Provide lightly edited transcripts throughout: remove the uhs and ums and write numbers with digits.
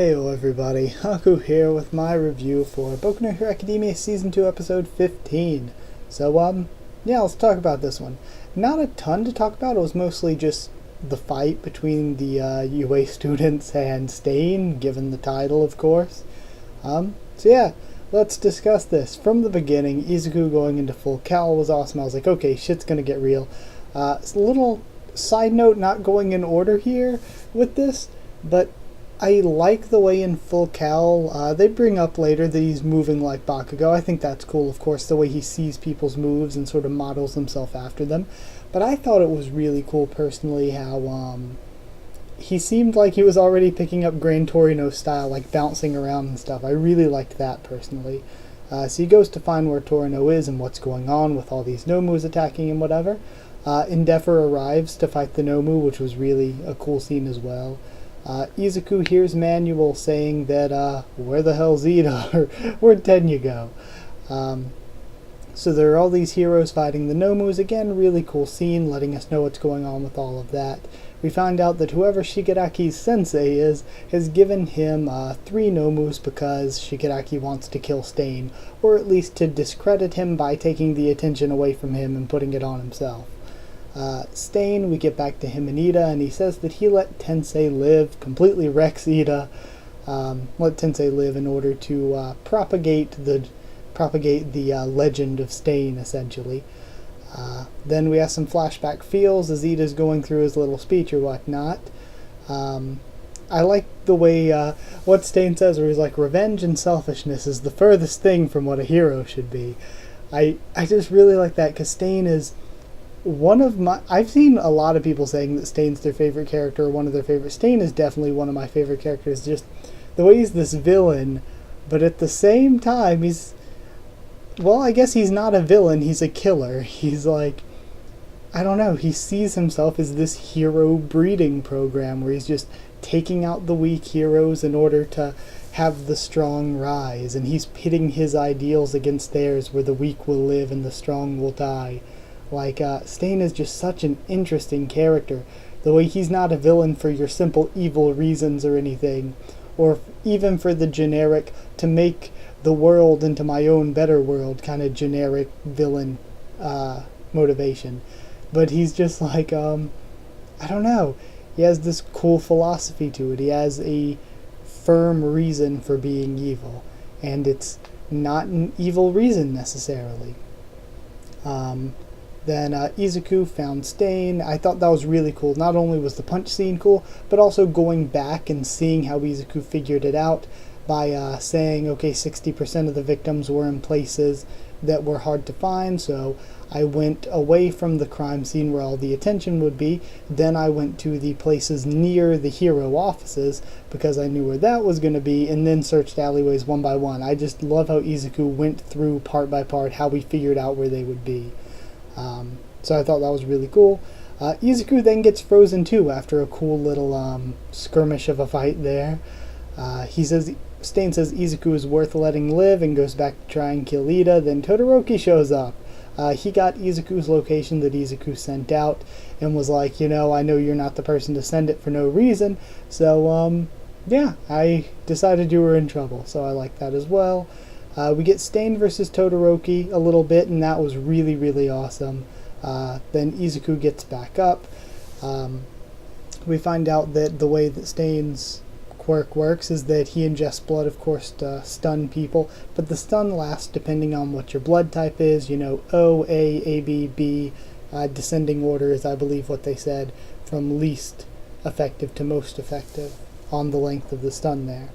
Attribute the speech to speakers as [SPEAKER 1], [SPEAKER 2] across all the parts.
[SPEAKER 1] Heyo everybody, Haku here with my review for Boku no Hero Academia Season 2 Episode 15. Yeah, let's talk about this one. Not a ton to talk about, it was mostly just the fight between the UA students and Stain, given the title of course. Let's discuss this. From the beginning, Izuku going into full cowl was awesome. I was like, okay, shit's gonna get real. It's a little side note, not going in order here with this, but I like the way in full cowl, they bring up later that he's moving like Bakugo. I think that's cool, of course, the way he sees people's moves and sort of models himself after them. But I thought it was really cool, personally, how he seemed like he was already picking up Gran Torino style, like bouncing around and stuff. I really liked that, personally. So he goes to find where Torino is and what's going on with all these Nomus attacking and whatever. Endeavor arrives to fight the Nomu, which was really a cool scene as well. Izuku hears Manuel saying that, where the hell's Ida, or where'd Tenya go? So there are all these heroes fighting the Nomus. Again, really cool scene, letting us know what's going on with all of that. We find out that whoever Shigaraki's sensei is, has given him 3 Nomus because Shigaraki wants to kill Stain, or at least to discredit him by taking the attention away from him and putting it on himself. Stain, we get back to him and Ida, and he says that he let Tensei live, completely wrecks Ida, let Tensei live in order to propagate the legend of Stain, essentially. Then we have some flashback feels as Ida's going through his little speech or whatnot. I like the way what Stain says, where he's like, revenge and selfishness is the furthest thing from what a hero should be. I just really like that, because Stain is one of my... I've seen a lot of people saying that Stain's their favorite character, or one of their favorite. Stain is definitely one of my favorite characters. Just the way he's this villain, but at the same time he's... Well, I guess he's not a villain, he's a killer. He's like... I don't know, he sees himself as this hero breeding program where he's just taking out the weak heroes in order to have the strong rise, and he's pitting his ideals against theirs where the weak will live and the strong will die. Like, Stain is just such an interesting character. The way he's not a villain for your simple evil reasons or anything, or even for the generic, to make the world into my own better world kind of generic villain motivation. But he's just like, I don't know, he has this cool philosophy to it. He has a firm reason for being evil, and it's not an evil reason necessarily. Then Izuku found Stain. I thought that was really cool. Not only was the punch scene cool, but also going back and seeing how Izuku figured it out by saying, okay, 60% of the victims were in places that were hard to find, so I went away from the crime scene where all the attention would be. Then I went to the places near the hero offices because I knew where that was going to be, and then searched alleyways one by one. I just love how Izuku went through part by part how we figured out where they would be. So I thought that was really cool. Izuku then gets frozen too after a cool little skirmish of a fight there. Stain says Izuku is worth letting live and goes back to try and kill Ida. Then Todoroki shows up. He got Izuku's location that Izuku sent out and was like, I know you're not the person to send it for no reason, so yeah, I decided you were in trouble, so I like that as well. We get Stain versus Todoroki a little bit, and that was really, really awesome. Then Izuku gets back up. We find out that the way that Stain's quirk works is that he ingests blood, of course, to stun people, but the stun lasts depending on what your blood type is. O, A, B, B, descending order is, I believe, what they said, from least effective to most effective on the length of the stun there.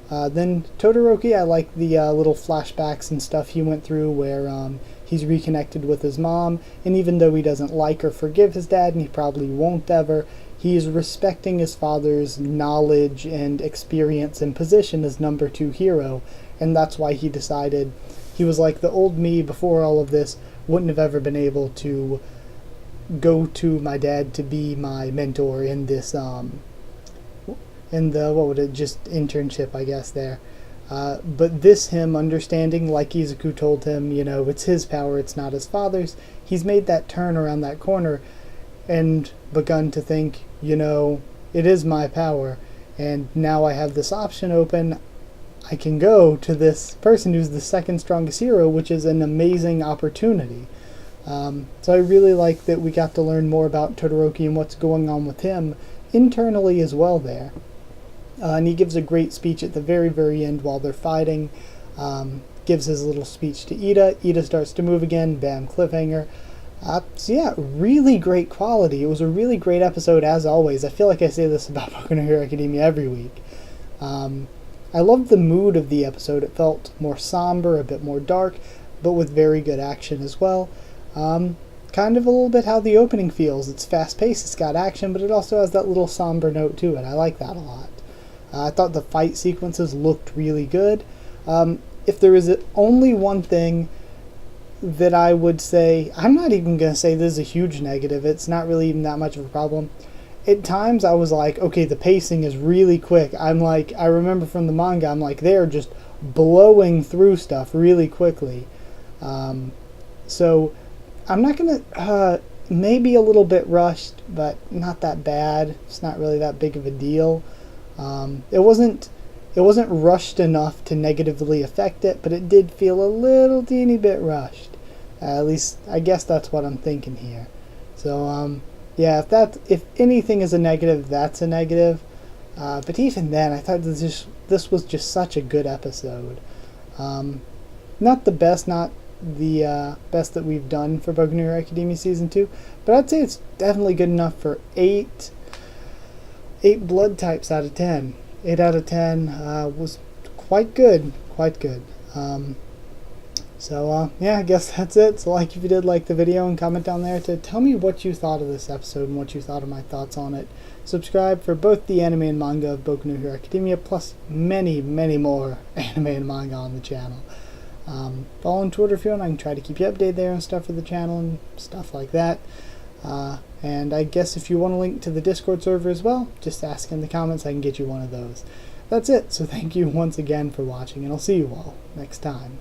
[SPEAKER 1] Then Todoroki, I like the little flashbacks and stuff he went through where he's reconnected with his mom, and even though he doesn't like or forgive his dad, and he probably won't ever, he is respecting his father's knowledge and experience and position as number 2 hero, and that's why he decided, he was like, the old me before all of this wouldn't have ever been able to go to my dad to be my mentor in this in the, just internship, I guess, there. But this him understanding, like Izuku told him, it's his power, it's not his father's, he's made that turn around that corner and begun to think, it is my power, and now I have this option open. I can go to this person who's the second strongest hero, which is an amazing opportunity. So I really like that we got to learn more about Todoroki and what's going on with him internally as well there. And he gives a great speech at the very, very end while they're fighting. Gives his little speech to Ida. Ida starts to move again. Bam, cliffhanger. So yeah, really great quality. It was a really great episode as always. I feel like I say this about Boku no Hero Academia every week. I loved the mood of the episode. It felt more somber, a bit more dark, but with very good action as well. Kind of a little bit how the opening feels. It's fast-paced, it's got action, but it also has that little somber note to it. I like that a lot. I thought the fight sequences looked really good. If there is only one thing that I would say, I'm not even going to say this is a huge negative. It's not really even that much of a problem. At times I was like, okay, the pacing is really quick. I'm like, I remember from the manga, I'm like, they're just blowing through stuff really quickly. So I'm not going to, maybe a little bit rushed, but not that bad. It's not really that big of a deal. It wasn't rushed enough to negatively affect it, but it did feel a little teeny bit rushed. At least, I guess that's what I'm thinking here. So, yeah, if anything is a negative, that's a negative. But even then, I thought this was just such a good episode. Not the best, not the best that we've done for Boku no Hero Academia Season 2, but I'd say it's definitely good enough for 8 blood types out of 10. 8 out of 10 was quite good, yeah, I guess that's it. So like if you did like the video, and comment down there to tell me what you thought of this episode and what you thought of my thoughts on it. Subscribe for both the anime and manga of Boku no Hero Academia, plus many, many more anime and manga on the channel. Follow on Twitter if you want. I can try to keep you updated there and stuff for the channel and stuff like that. And I guess if you want a link to the Discord server as well, just ask in the comments. I can get you one of those. That's it. So thank you once again for watching, and I'll see you all next time.